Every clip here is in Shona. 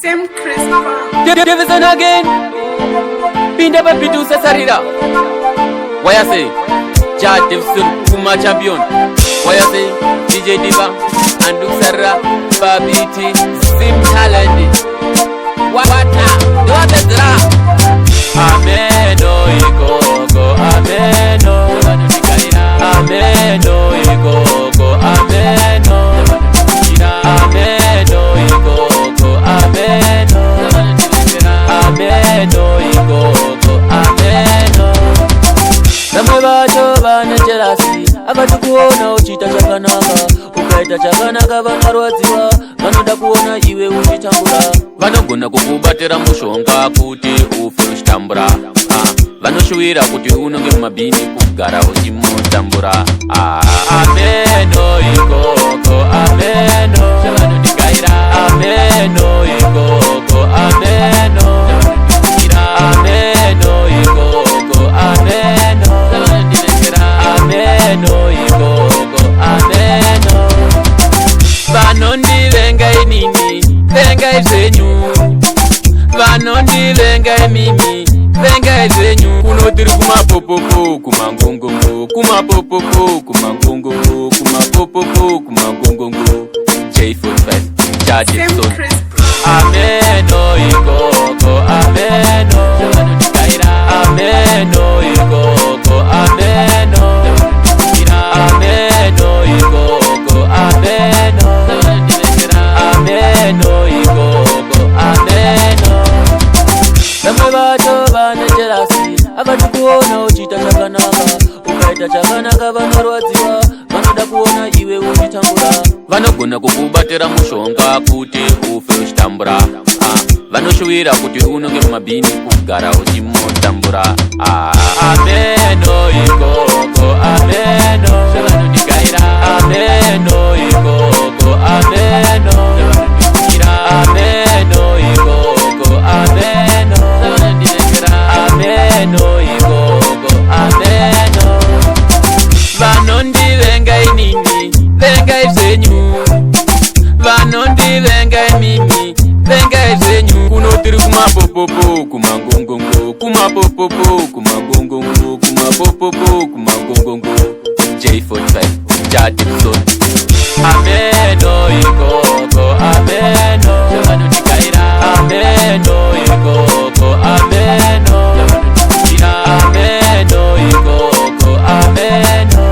Same Christopher. Davison again. Pinda Papitu Sarira. Why I say? Chad Davison, Puma champion. Why I say? DJ Diva, Andu Sarah, Babi T, Sim Talent. What now? Do what the drop? Ameno Ikoko, Ameno. Ameno Ikoko, Ameno. Ameno Ikoko, Ameno. Ameno Ikoko, Ameno. Namwe bacho bane jealousy akatukuona uchita chakanaka ukaita chakanaka vanarwadziwa vanoda kuona iwe uchitambura vanogona kukubatira mushonga kuti ufe uchitambura vanoshuwira kuti unonge mumabhini kugara uchimutambura ameno ikoko ameno chavanondikaira ameno ikoko ameno ameno ikoko ameno ameno ikoko ameno vanondivenga inini vengai zvenyu vanondivenga mimi vengai zvenyu kunotiri kumapopopo kumangongongo kumapopopo kumangongongo kumapopopo kumangongongo J45 Jadison ameno ikoko ameno ameno ikoko ameno ameno ikoko ameno ameno ikoko ameno namwe bacho bane jealousy akatukuona uchita chakanaka ukaita chakanaka vanorwadziwa vanoda kuona iwe uchitambura vanogona kukubatira mushonga kuti ufe uchitambura vanoshuwira kuti unonge mumabhini kugara uchimutambura ameno ikoko ameno chavanondikaira ameno ikoko ameno ameno ikoko ameno ameno ikoko ameno vanondivenga inini vengai zvenyu vanondivenga mimi vengai zvenyu kunotiri kumapopopo kumangongongo kumapopopo kumangongongo kumapopopo kumangongongo J45 Jadison ameno ikoko ameno chavanondikaira ameno ikoko ameno ameno ikoko ameno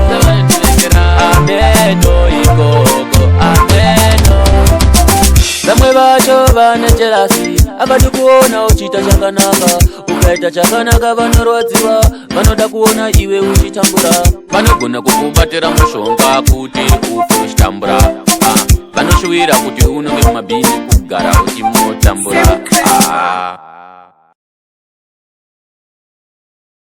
ameno ikoko ameno namwe bacho bane jealousy akatukuona uchita chakanaka ukaita chakanaka vanorwadziwa vanoda kuona iwe uchitambura vanogona kukubatira mushonga kuti ufe uchitambura vanoshuwira kuti unonge mumabhini kugara uchimu